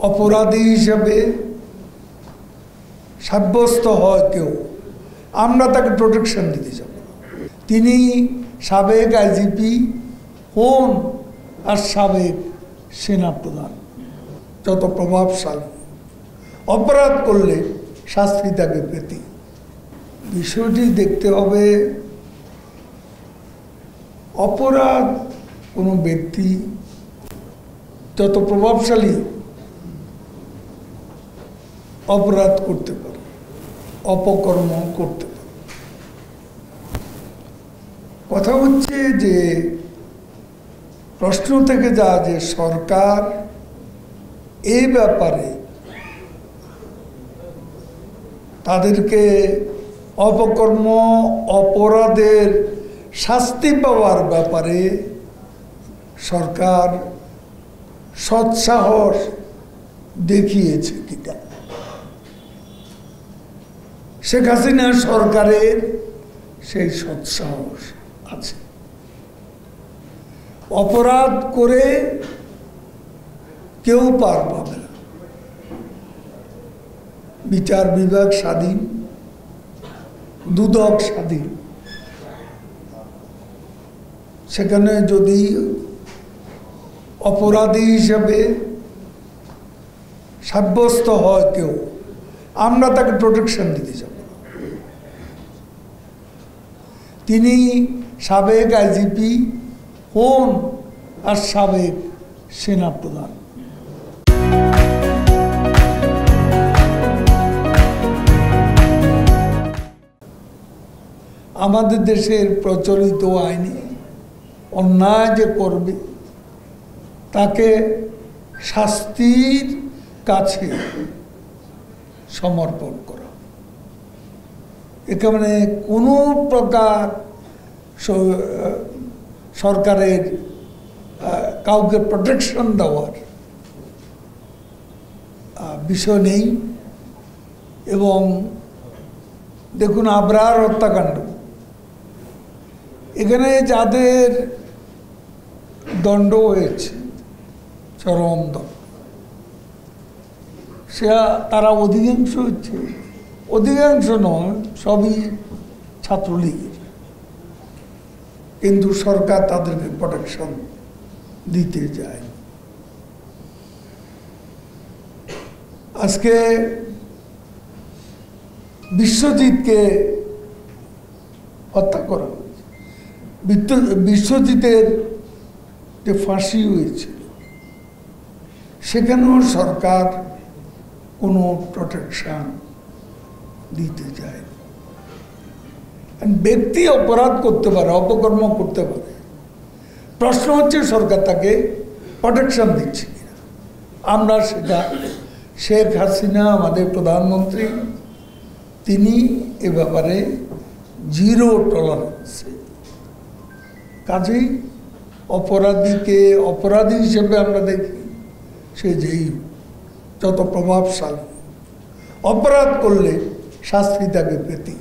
অপরাধী হিসেবে সাব্যস্ত হয় কেউ, আমরা তাকে প্রোটেকশন দিতে যাব। তিনি সাবেক আইজিপি হন আর সাবেক সেনাপ্রধান, যত প্রভাবশালী, অপরাধ করলে শাস্তি তাকে পেতে। বিষয়টি দেখতে হবে, অপরাধ কোনো ব্যক্তি যত প্রভাবশালী অপরাধ করতে পারে, অপকর্ম করতে পারে। কথা হচ্ছে যে প্রশ্ন থেকে যা যে সরকার এই ব্যাপারে তাদেরকে অপকর্ম অপরাধের শাস্তি পাওয়ার ব্যাপারে সরকার সৎসাহস দেখিয়েছে কিনা। শেখ হাসিনা সরকারের সেই সৎসাহস আছে। অপরাধ করে কেউ পার পাবে না, বিচার বিভাগ স্বাধীন, দুদক স্বাধীন। সেখানে যদি অপরাধী হিসেবে সাব্যস্ত হয় কেউ, আমরা তাকে প্রোটেকশন দিতে যাব। তিনি সাবেক আইজিপি হন আর সাবেক সেনাপ্রধান। আমাদের দেশের প্রচলিত আইনে অন্যায় যে করবে তাকে শাস্তির কাছে সমর্পণ করা। এখানে কোনো প্রকার সরকারের কাউকে প্রোটেকশন দেওয়ার বিষয় নেই। এবং দেখুন, আবরার হত্যাকাণ্ড, এখানে যাদের দণ্ড হয়েছে চরম দণ্ড, তারা অধিকাংশ হচ্ছে, অধিকাংশ নয়, সবই ছাত্রলীগের, কিন্তু সরকার তাদেরকে প্রোটেকশন দিতে যায়। আজকে বিশ্বজিৎকে হত্যা করা হয়েছে। বিশ্বজিতের যে ফাঁসি হয়েছিল সেখানেও সরকার কোনো প্রোটেকশন দিতে যায় না। ব্যক্তি অপরাধ করতে পারে, অপকর্ম করতে পারে, প্রশ্ন হচ্ছে সরকার তাকে প্রোটেকশন দিচ্ছে কিনা। আমরা সেটা, শেখ হাসিনা আমাদের প্রধানমন্ত্রী, তিনি এ ব্যাপারে জিরো টলারেন্স। কাজেই অপরাধীকে অপরাধী হিসেবে আমরা দেখি, সে যেই যত প্রভাবশালী, অপরাধ করলে শাস্তি তাকে পেতে।